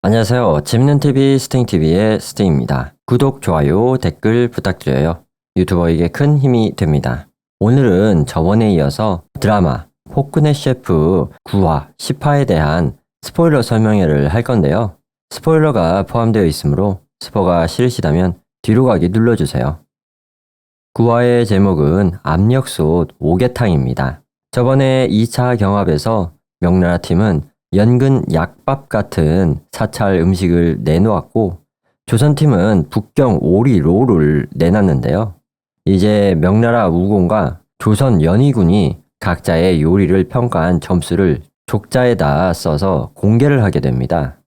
안녕하세요. 재밌는TV 스팅TV의 스팅입니다. 구독, 좋아요, 댓글 부탁드려요. 유튜버에게 큰 힘이 됩니다. 오늘은 저번에 이어서 드라마 포크넷 셰프 9화, 10화에 대한 스포일러 설명회를 할 건데요. 스포일러가 포함되어 있으므로 스포가 싫으시다면 뒤로 가기 눌러주세요. 9화의 제목은 압력솥 오개탕입니다. 저번에 2차 경합에서 명나라 팀은 연근 약밥 같은 사찰 음식을 내놓았고 조선팀은 북경 오리로를 내놨는데요. 이제 명나라 우공과 조선 연희군이 각자의 요리를 평가한 점수를 족자에다 써서 공개를 하게 됩니다.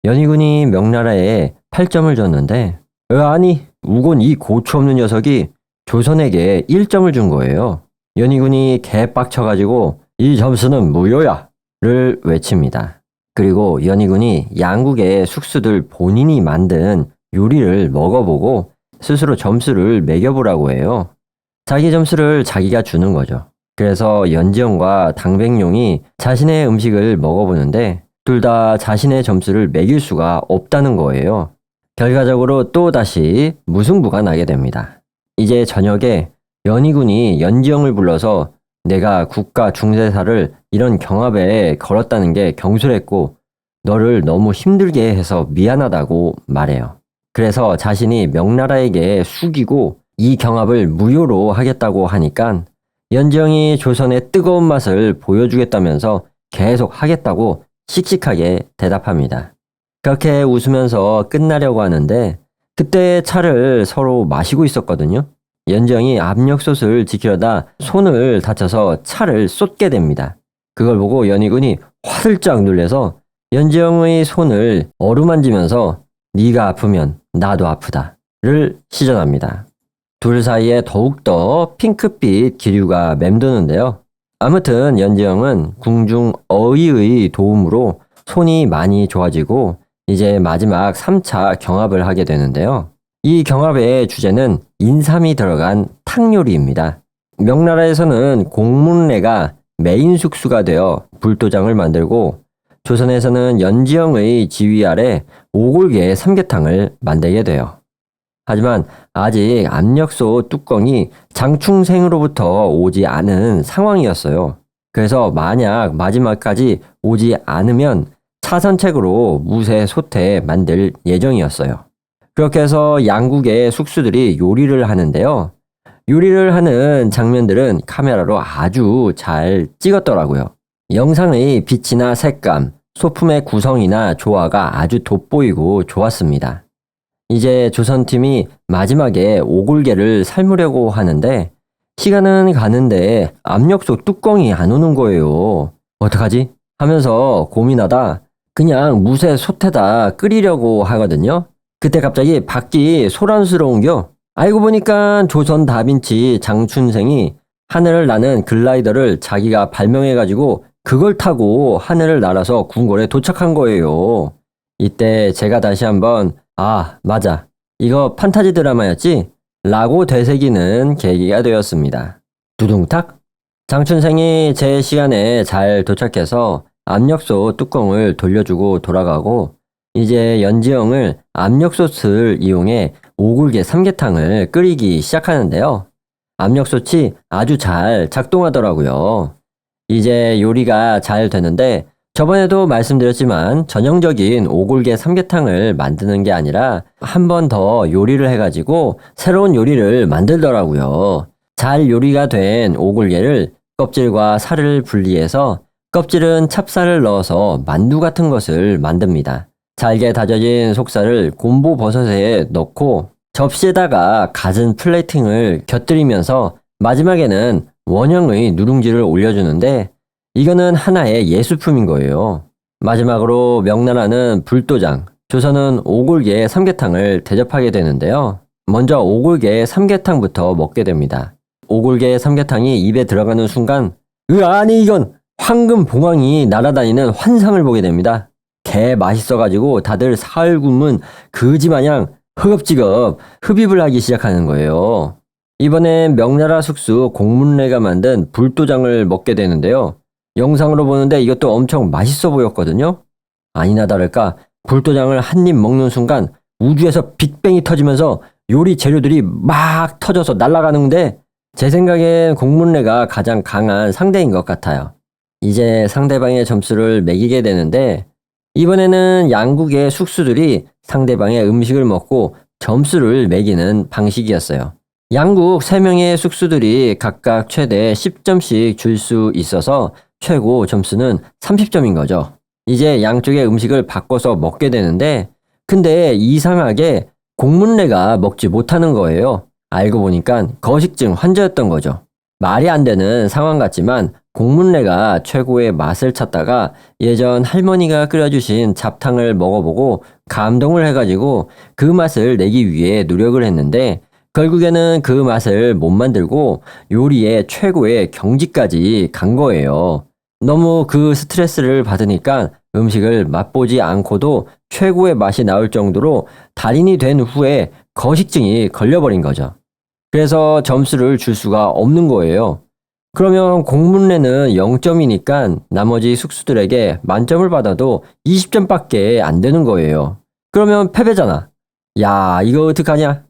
연희군이 명나라에 8점을 줬는데 아니 우곤 이 고추 없는 녀석이 조선에게 1점을 준 거예요. 연희군이 개빡쳐가지고 이 점수는 무효야! 를 외칩니다. 그리고 연희군이 양국의 숙수들 본인이 만든 요리를 먹어보고 스스로 점수를 매겨보라고 해요. 자기 점수를 자기가 주는 거죠. 그래서 연지영과 당백룡이 자신의 음식을 먹어보는데 둘 다 자신의 점수를 매길 수가 없다는 거예요. 결과적으로 또다시 무승부가 나게 됩니다. 이제 저녁에 연희군이 연지영을 불러서 내가 국가 중대사를 이런 경합에 걸었다는 게 경솔했고 너를 너무 힘들게 해서 미안하다고 말해요. 그래서 자신이 명나라에게 숙이고 이 경합을 무효로 하겠다고 하니까 연지영이 조선의 뜨거운 맛을 보여주겠다면서 계속 하겠다고 씩씩하게 대답합니다. 그렇게 웃으면서 끝나려고 하는데 그때 차를 서로 마시고 있었거든요. 연지영이 압력솥을 지키려다 손을 다쳐서 차를 쏟게 됩니다. 그걸 보고 연희군이 화들짝 놀래서 연지영의 손을 어루만지면서 네가 아프면 나도 아프다를 시전합니다. 둘 사이에 더욱더 핑크빛 기류가 맴도는데요. 아무튼 연지영은 궁중 어의의 도움으로 손이 많이 좋아지고 이제 마지막 3차 경합을 하게 되는데요. 이 경합의 주제는 인삼이 들어간 탕요리입니다. 명나라에서는 공문래가 메인 숙수가 되어 불도장을 만들고 조선에서는 연지영의 지휘 아래 오골계 삼계탕을 만들게 돼요. 하지만 아직 압력솥 뚜껑이 장충생으로부터 오지 않은 상황이었어요. 그래서 만약 마지막까지 오지 않으면 차선책으로 무쇠 솥에 만들 예정이었어요. 그렇게 해서 양국의 숙수들이 요리를 하는데요. 요리를 하는 장면들은 카메라로 아주 잘 찍었더라고요. 영상의 빛이나 색감, 소품의 구성이나 조화가 아주 돋보이고 좋았습니다. 이제 조선팀이 마지막에 오골계를 삶으려고 하는데 시간은 가는데 압력솥 뚜껑이 안 오는 거예요. 어떡하지? 하면서 고민하다 그냥 무쇠 솥에다 끓이려고 하거든요. 그때 갑자기 밖이 소란스러운겨. 알고 보니까 조선 다빈치 장춘생이 하늘을 나는 글라이더를 자기가 발명해가지고 그걸 타고 하늘을 날아서 궁궐에 도착한 거예요. 이때 제가 다시 한번 맞아. 이거 판타지 드라마였지? 라고 되새기는 계기가 되었습니다. 두둥탁? 장춘생이 제 시간에 잘 도착해서 압력솥 뚜껑을 돌려주고 돌아가고 이제 연지영을 압력솥을 이용해 오골계 삼계탕을 끓이기 시작하는데요. 압력솥이 아주 잘 작동하더라고요. 이제 요리가 잘 되는데 저번에도 말씀드렸지만 전형적인 오골계 삼계탕을 만드는 게 아니라 한 번 더 요리를 해가지고 새로운 요리를 만들더라고요. 잘 요리가 된 오골계를 껍질과 살을 분리해서 껍질은 찹쌀을 넣어서 만두 같은 것을 만듭니다. 잘게 다져진 속살을 곰보 버섯에 넣고 접시에다가 갖은 플레이팅을 곁들이면서 마지막에는 원형의 누룽지를 올려주는데 이거는 하나의 예술품인 거예요. 마지막으로 명나라는 불도장, 조선은 오골계 삼계탕을 대접하게 되는데요. 먼저 오골계 삼계탕부터 먹게 됩니다. 오골계 삼계탕이 입에 들어가는 순간 아니 이건 황금 봉황이 날아다니는 환상을 보게 됩니다. 개 맛있어가지고 다들 사흘 굶은 그지마냥 허겁지겁 흡입을 하기 시작하는 거예요. 이번엔 명나라 숙수 공문래가 만든 불도장을 먹게 되는데요. 영상으로 보는데 이것도 엄청 맛있어 보였거든요. 아니나 다를까 굴도장을 한 입 먹는 순간 우주에서 빅뱅이 터지면서 요리 재료들이 막 터져서 날아가는데 제 생각엔 공문래가 가장 강한 상대인 것 같아요. 이제 상대방의 점수를 매기게 되는데 이번에는 양국의 숙수들이 상대방의 음식을 먹고 점수를 매기는 방식이었어요. 양국 3명의 숙수들이 각각 최대 10점씩 줄 수 있어서 최고 점수는 30점인 거죠. 이제 양쪽의 음식을 바꿔서 먹게 되는데 근데 이상하게 공문래가 먹지 못하는 거예요. 알고 보니까 거식증 환자였던 거죠. 말이 안 되는 상황 같지만 공문래가 최고의 맛을 찾다가 예전 할머니가 끓여주신 잡탕을 먹어보고 감동을 해가지고 그 맛을 내기 위해 노력을 했는데 결국에는 그 맛을 못 만들고 요리의 최고의 경지까지 간 거예요. 너무 그 스트레스를 받으니까 음식을 맛보지 않고도 최고의 맛이 나올 정도로 달인이 된 후에 거식증이 걸려버린 거죠. 그래서 점수를 줄 수가 없는 거예요. 그러면 공문래는 0점이니까 나머지 숙수들에게 만점을 받아도 20점밖에 안 되는 거예요. 그러면 패배잖아. 야, 이거 어떡하냐?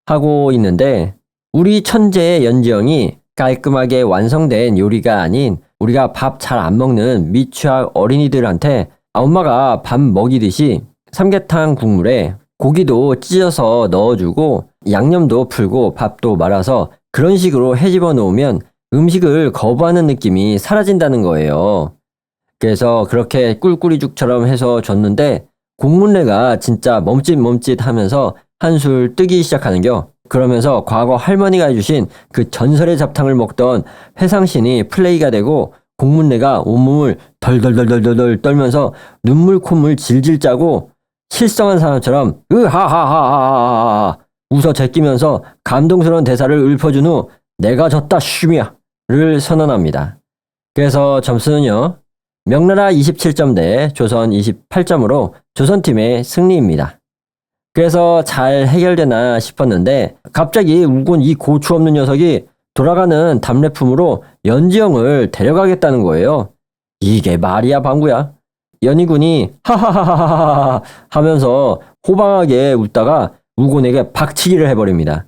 하고 있는데 우리 천재 연지영이 깔끔하게 완성된 요리가 아닌 우리가 밥 잘 안 먹는 미취학 어린이들한테 엄마가 밥 먹이듯이 삼계탕 국물에 고기도 찢어서 넣어주고 양념도 풀고 밥도 말아서 그런 식으로 헤집어 놓으면 음식을 거부하는 느낌이 사라진다는 거예요. 그래서 그렇게 꿀꿀이죽처럼 해서 줬는데 공문래가 진짜 멈칫멈칫 하면서 한술 뜨기 시작하는겨. 그러면서 과거 할머니가 해주신 그 전설의 잡탕을 먹던 회상신이 플레이가 되고 공문래가 온몸을 덜덜덜덜덜 떨면서 눈물 콧물 질질 짜고 실성한 사람처럼 으하하하하하하 웃어 제끼면서 감동스러운 대사를 읊어준 후 내가 졌다 슈미야를 선언합니다. 그래서 점수는요. 명나라 27점 대 조선 28점으로 조선팀의 승리입니다. 그래서 잘 해결되나 싶었는데 갑자기 우곤 이 고추 없는 녀석이 돌아가는 답례품으로 연지영을 데려가겠다는 거예요. 이게 말이야 방구야. 연희군이 하하하하하 하면서 호방하게 웃다가 우곤에게 박치기를 해버립니다.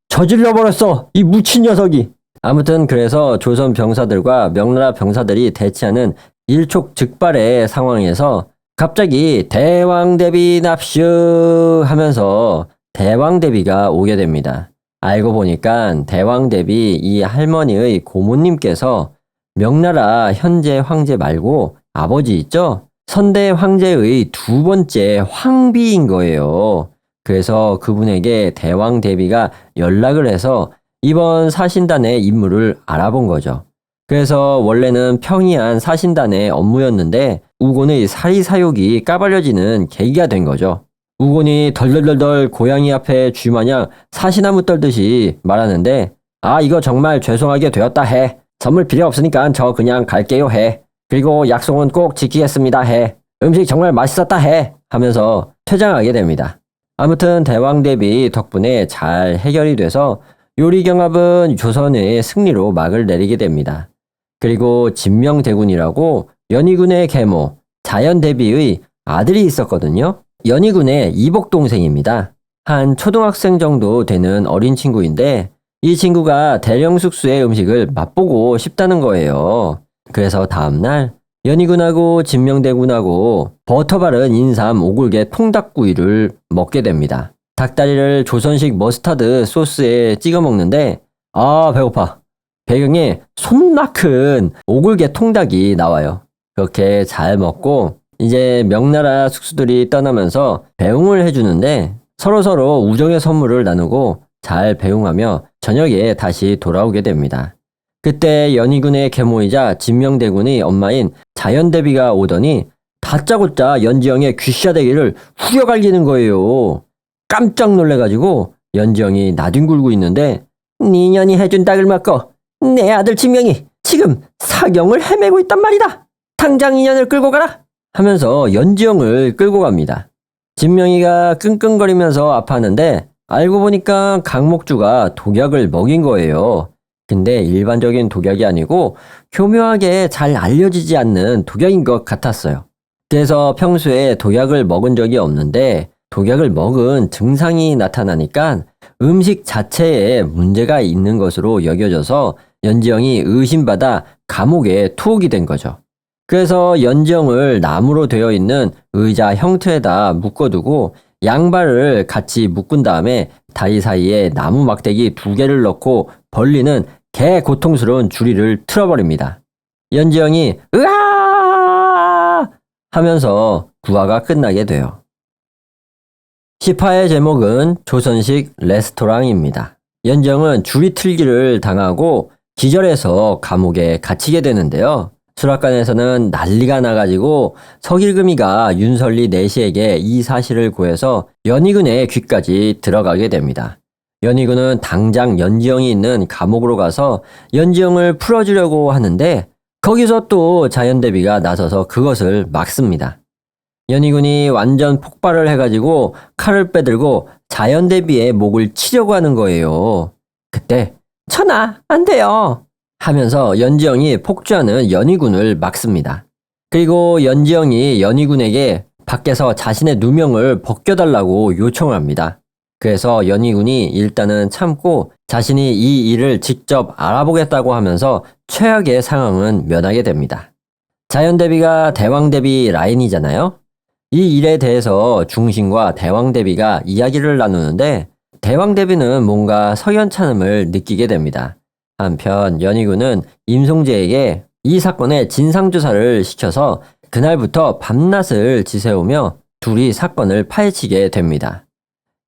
저질러버렸어 이 묻힌 녀석이. 아무튼 그래서 조선 병사들과 명나라 병사들이 대치하는 일촉즉발의 상황에서 갑자기 대왕대비 납슈 하면서 대왕대비가 오게 됩니다. 알고 보니까 대왕대비 이 할머니의 고모님께서 명나라 현재 황제 말고 아버지 있죠? 선대 황제의 두 번째 황비인 거예요. 그래서 그분에게 대왕대비가 연락을 해서 이번 사신단의 임무를 알아본 거죠. 그래서 원래는 평이한 사신단의 업무였는데 우곤의 사리사욕이 까발려지는 계기가 된 거죠. 우곤이 덜덜덜덜 고양이 앞에 쥐마냥 사시나무 떨듯이 말하는데 아 이거 정말 죄송하게 되었다 해. 선물 필요 없으니까 저 그냥 갈게요 해. 그리고 약속은 꼭 지키겠습니다 해. 음식 정말 맛있었다 해. 하면서 퇴장하게 됩니다. 아무튼 대왕대비 덕분에 잘 해결이 돼서 요리경합은 조선의 승리로 막을 내리게 됩니다. 그리고 진명대군이라고 연희군의 계모 자연대비의 아들이 있었거든요. 연희군의 이복동생입니다. 한 초등학생 정도 되는 어린 친구인데 이 친구가 대령숙수의 음식을 맛보고 싶다는 거예요. 그래서 다음날 연희군하고 진명대군하고 버터 바른 인삼 오골계 통닭구이를 먹게 됩니다. 닭다리를 조선식 머스타드 소스에 찍어 먹는데 아 배고파. 배경에 손나 큰 오골계 통닭이 나와요. 그렇게 잘 먹고 이제 명나라 숙수들이 떠나면서 배웅을 해주는데 서로서로 우정의 선물을 나누고 잘 배웅하며 저녁에 다시 돌아오게 됩니다. 그때 연희군의 계모이자 진명대군의 엄마인 자연대비가 오더니 다짜고짜 연지영의 귀샤대기를 후려갈기는 거예요. 깜짝 놀래가지고 연지영이 나뒹굴고 있는데 네 년이 해준 닭을 먹고 내 아들 진명이 지금 사경을 헤매고 있단 말이다. 당장 이년을 끌고 가라 하면서 연지영을 끌고 갑니다. 진명이가 끙끙거리면서 아파하는데 알고 보니까 강목주가 독약을 먹인 거예요. 근데 일반적인 독약이 아니고 교묘하게 잘 알려지지 않는 독약인 것 같았어요. 그래서 평소에 독약을 먹은 적이 없는데 독약을 먹은 증상이 나타나니까 음식 자체에 문제가 있는 것으로 여겨져서 연지영이 의심받아 감옥에 투옥이 된 거죠. 그래서 연지영을 나무로 되어 있는 의자 형태에다 묶어두고 양발을 같이 묶은 다음에 다리 사이에 나무 막대기 2개를 넣고 벌리는 개 고통스러운 주리를 틀어버립니다. 연지영이 으아 하면서 구화가 끝나게 돼요. 10화의 제목은 조선식 레스토랑입니다. 연지영은 주리 틀기를 당하고 기절해서 감옥에 갇히게 되는데요. 수락관에서는 난리가 나가지고 석일금이가 윤설리 내시에게 이 사실을 고해서 연희군의 귀까지 들어가게 됩니다. 연희군은 당장 연지영이 있는 감옥으로 가서 연지영을 풀어주려고 하는데 거기서 또 자연대비가 나서서 그것을 막습니다. 연희군이 완전 폭발을 해가지고 칼을 빼들고 자연대비의 목을 치려고 하는 거예요. 그때 전하 안 돼요 하면서 연지영이 폭주하는 연희군을 막습니다. 그리고 연지영이 연희군에게 밖에서 자신의 누명을 벗겨달라고 요청을 합니다. 그래서 연희군이 일단은 참고 자신이 이 일을 직접 알아보겠다고 하면서 최악의 상황은 면하게 됩니다. 자연대비가 대왕대비 라인이잖아요. 이 일에 대해서 중신과 대왕대비가 이야기를 나누는데 대왕대비는 뭔가 석연찮음을 느끼게 됩니다. 한편 연희군은 임송재에게 이 사건의 진상조사를 시켜서 그날부터 밤낮을 지새우며 둘이 사건을 파헤치게 됩니다.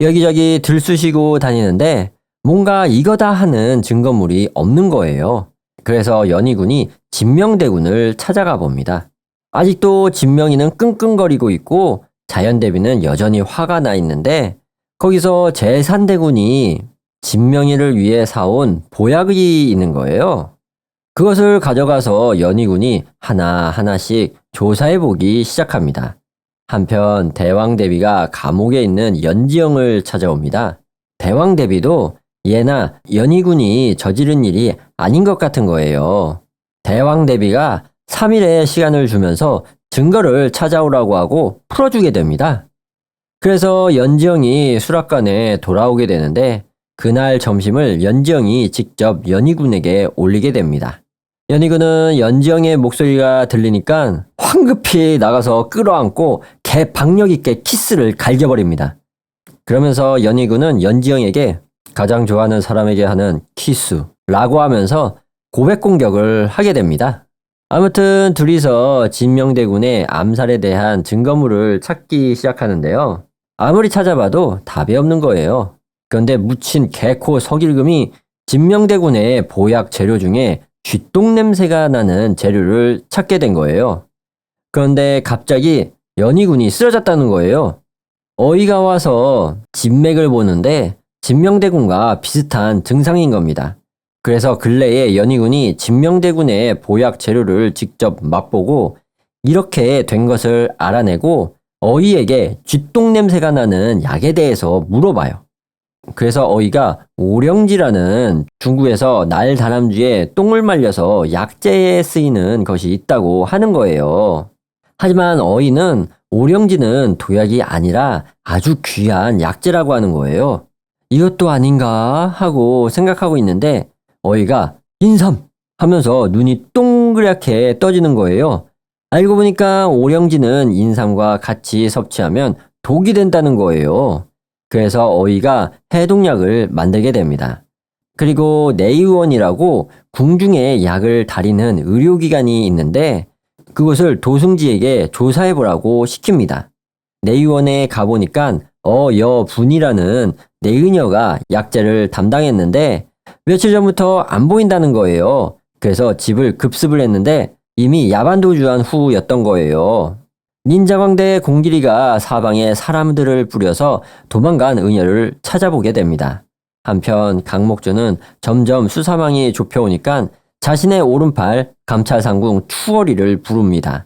여기저기 들쑤시고 다니는데 뭔가 이거다 하는 증거물이 없는 거예요. 그래서 연희군이 진명대군을 찾아가 봅니다. 아직도 진명이는 끙끙거리고 있고 자연대비는 여전히 화가 나 있는데 거기서 제산대군이 진명이를 위해 사온 보약이 있는 거예요. 그것을 가져가서 연희군이 하나하나씩 조사해보기 시작합니다. 한편 대왕대비가 감옥에 있는 연지영을 찾아옵니다. 대왕대비도 얘나 연희군이 저지른 일이 아닌 것 같은 거예요. 대왕대비가 3일의 시간을 주면서 증거를 찾아오라고 하고 풀어주게 됩니다. 그래서 연지영이 수락관에 돌아오게 되는데 그날 점심을 연지영이 직접 연희군에게 올리게 됩니다. 연희군은 연지영의 목소리가 들리니까 황급히 나가서 끌어안고 개 박력 있게 키스를 갈겨버립니다. 그러면서 연희군은 연지영에게 가장 좋아하는 사람에게 하는 키스라고 하면서 고백 공격을 하게 됩니다. 아무튼 둘이서 진명대군의 암살에 대한 증거물을 찾기 시작하는데요. 아무리 찾아봐도 답이 없는 거예요. 그런데 묻힌 개코 석일금이 진명대군의 보약 재료 중에 쥐똥 냄새가 나는 재료를 찾게 된 거예요. 그런데 갑자기 연희군이 쓰러졌다는 거예요. 어이가 와서 진맥을 보는데 진명대군과 비슷한 증상인 겁니다. 그래서 근래에 연희군이 진명대군의 보약 재료를 직접 맛보고 이렇게 된 것을 알아내고 어이에게 쥐똥 냄새가 나는 약에 대해서 물어봐요. 그래서 어이가 오령지라는 중국에서 날 다람쥐에 똥을 말려서 약재에 쓰이는 것이 있다고 하는 거예요. 하지만 어이는 오령지는 도약이 아니라 아주 귀한 약재라고 하는 거예요. 이것도 아닌가 하고 생각하고 있는데 어이가 인삼 하면서 눈이 동그랗게 떠지는 거예요. 알고 보니까 오령지는 인삼과 같이 섭취하면 독이 된다는 거예요. 그래서 어이가 해독약을 만들게 됩니다. 그리고 내의원이라고 궁중에 약을 다리는 의료기관이 있는데 그곳을 도승지에게 조사해보라고 시킵니다. 내의원에 가보니까 어여분이라는 내의녀가 약재를 담당했는데 며칠 전부터 안 보인다는 거예요. 그래서 집을 급습을 했는데 이미 야반도주한 후였던 거예요. 닌자광대 공길이가 사방에 사람들을 뿌려서 도망간 의녀를 찾아보게 됩니다. 한편 강목주는 점점 수사망이 좁혀오니까 자신의 오른팔 감찰상궁 추월이를 부릅니다.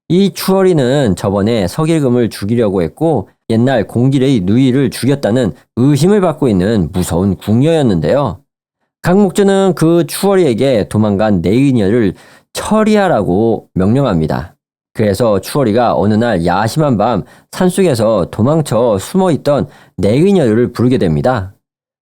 이 추월이는 저번에 석일금을 죽이려고 했고 옛날 공길의 누이를 죽였다는 의심을 받고 있는 무서운 궁녀였는데요. 강목주는 그 추월이에게 도망간 내의녀를 처리하라고 명령합니다. 그래서 추월이가 어느 날 야심한 밤 산속에서 도망쳐 숨어있던 내의녀를 부르게 됩니다.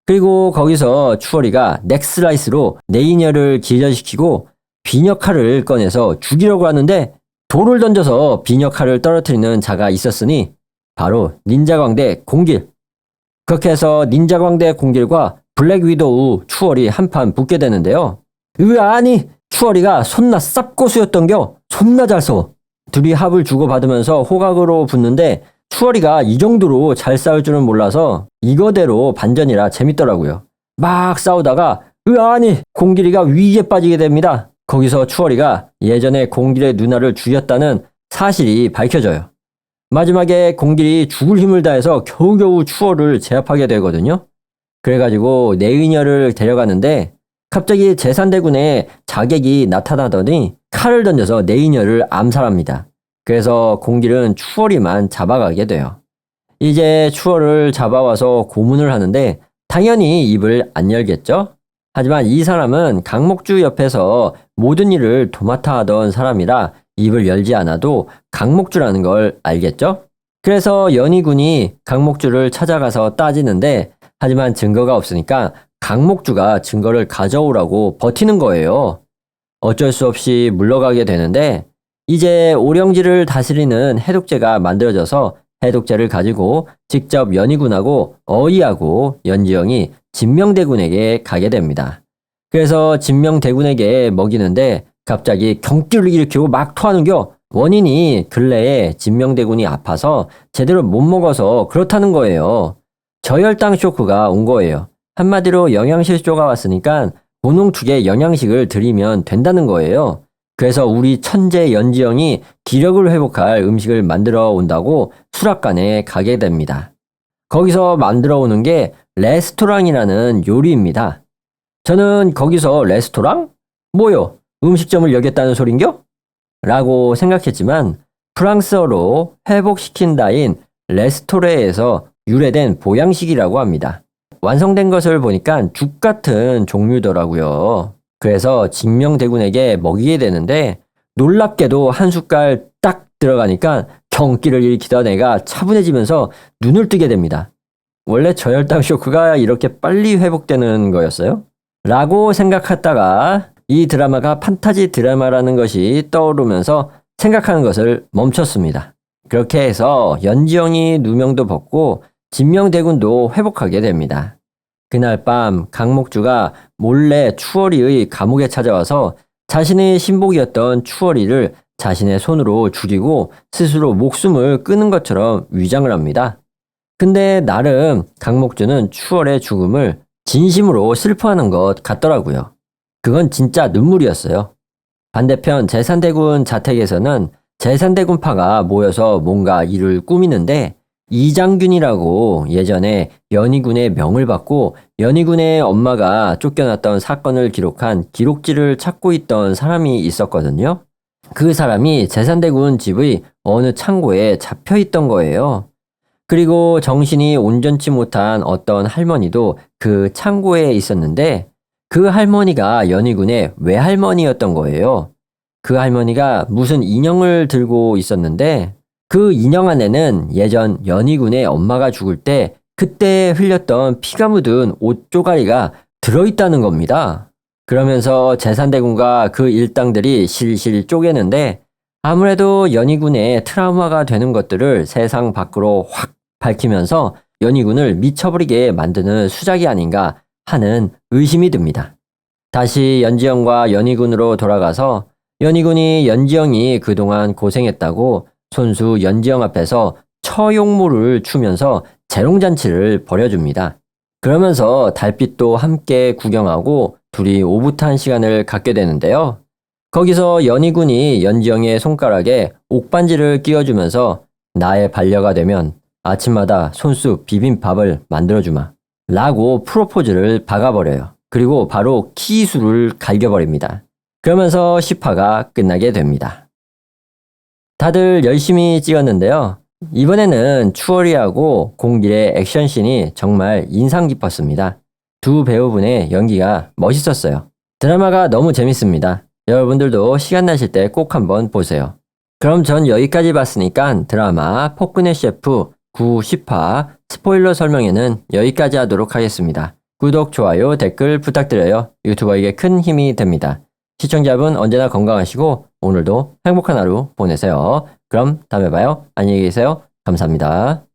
그리고 거기서 추월이가 넥슬라이스로 내의녀를 기절시키고 비녀칼을 꺼내서 죽이려고 하는데 돌을 던져서 비녀칼을 떨어뜨리는 자가 있었으니 바로 닌자광대 공길. 그렇게 해서 닌자광대 공길과 블랙 위도우 추월이 한판 붙게 되는데요. 아니 추월이가 손나 쌉고수였던겨. 손나 잘 써. 둘이 합을 주고받으면서 호각으로 붙는데 추월이가 이 정도로 잘 싸울 줄은 몰라서 이거대로 반전이라 재밌더라고요. 막 싸우다가 아니 공길이가 위기에 빠지게 됩니다. 거기서 추월이가 예전에 공길의 누나를 죽였다는 사실이 밝혀져요. 마지막에 공길이 죽을 힘을 다해서 겨우겨우 추월을 제압하게 되거든요. 그래가지고 내의녀를 데려가는데 갑자기 제산대군의 자객이 나타나더니 칼을 던져서 내의녀를 암살합니다. 그래서 공길은 추월이만 잡아가게 돼요. 이제 추월을 잡아와서 고문을 하는데 당연히 입을 안 열겠죠? 하지만 이 사람은 강목주 옆에서 모든 일을 도맡아 하던 사람이라 입을 열지 않아도 강목주라는 걸 알겠죠? 그래서 연희군이 강목주를 찾아가서 따지는데 하지만 증거가 없으니까 강목주가 증거를 가져오라고 버티는 거예요. 어쩔 수 없이 물러가게 되는데 이제 오령지를 다스리는 해독제가 만들어져서 해독제를 가지고 직접 연희군하고 어이하고 연지영이 진명대군에게 가게 됩니다. 그래서 진명대군에게 먹이는데 갑자기 경기를 일으키고 막 토하는겨. 원인이 근래에 진명대군이 아파서 제대로 못 먹어서 그렇다는 거예요. 저혈당 쇼크가 온 거예요. 한마디로 영양실조가 왔으니까 고농축에 영양식을 드리면 된다는 거예요. 그래서 우리 천재 연지영이 기력을 회복할 음식을 만들어 온다고 수락관에 가게 됩니다. 거기서 만들어 오는 게 레스토랑이라는 요리입니다. 저는 거기서 레스토랑? 뭐요? 음식점을 여겼다는 소린겨? 라고 생각했지만 프랑스어로 회복시킨다인 레스토레에서 유래된 보양식이라고 합니다. 완성된 것을 보니까 죽 같은 종류더라고요. 그래서 진명대군에게 먹이게 되는데 놀랍게도 한 숟갈 딱 들어가니까 경기를 일으키던 애가 차분해지면서 눈을 뜨게 됩니다. 원래 저혈당 쇼크가 이렇게 빨리 회복되는 거였어요? 라고 생각했다가 이 드라마가 판타지 드라마라는 것이 떠오르면서 생각하는 것을 멈췄습니다. 그렇게 해서 연지영이 누명도 벗고 진명대군도 회복하게 됩니다. 그날 밤 강목주가 몰래 추월이의 감옥에 찾아와서 자신의 신복이었던 추월이를 자신의 손으로 죽이고 스스로 목숨을 끊은 것처럼 위장을 합니다. 근데 나름 강목주는 추월의 죽음을 진심으로 슬퍼하는 것 같더라고요. 그건 진짜 눈물이었어요. 반대편 제산대군 자택에서는 제산대군파가 모여서 뭔가 일을 꾸미는데 이장균이라고 예전에 연희군의 명을 받고 연희군의 엄마가 쫓겨났던 사건을 기록한 기록지를 찾고 있던 사람이 있었거든요. 그 사람이 제산대군 집의 어느 창고에 잡혀 있던 거예요. 그리고 정신이 온전치 못한 어떤 할머니도 그 창고에 있었는데 그 할머니가 연희군의 외할머니였던 거예요. 그 할머니가 무슨 인형을 들고 있었는데 그 인형 안에는 예전 연희군의 엄마가 죽을 때 그때 흘렸던 피가 묻은 옷 조가리가 들어있다는 겁니다. 그러면서 제산대군과 그 일당들이 실실 쪼개는데 아무래도 연희군의 트라우마가 되는 것들을 세상 밖으로 확 밝히면서 연희군을 미쳐버리게 만드는 수작이 아닌가 하는 의심이 듭니다. 다시 연지영과 연희군으로 돌아가서 연희군이 연지영이 그동안 고생했다고 손수 연지영 앞에서 처용모를 추면서 재롱잔치를 벌여줍니다. 그러면서 달빛도 함께 구경하고 둘이 오붓한 시간을 갖게 되는데요. 거기서 연희군이 연지영의 손가락에 옥반지를 끼워주면서 나의 반려가 되면 아침마다 손수 비빔밥을 만들어주마 라고 프로포즈를 박아버려요. 그리고 바로 키수를 갈겨버립니다. 그러면서 10화가 끝나게 됩니다. 다들 열심히 찍었는데요. 이번에는 추월이하고 공길의 액션씬이 정말 인상 깊었습니다. 두 배우분의 연기가 멋있었어요. 드라마가 너무 재밌습니다. 여러분들도 시간 나실 때 꼭 한번 보세요. 그럼 전 여기까지 봤으니까 드라마 폭군의 셰프 9, 10화 스포일러 설명회는 여기까지 하도록 하겠습니다. 구독, 좋아요, 댓글 부탁드려요. 유튜버에게 큰 힘이 됩니다. 시청자분 언제나 건강하시고 오늘도 행복한 하루 보내세요. 그럼 다음에 봐요. 안녕히 계세요. 감사합니다.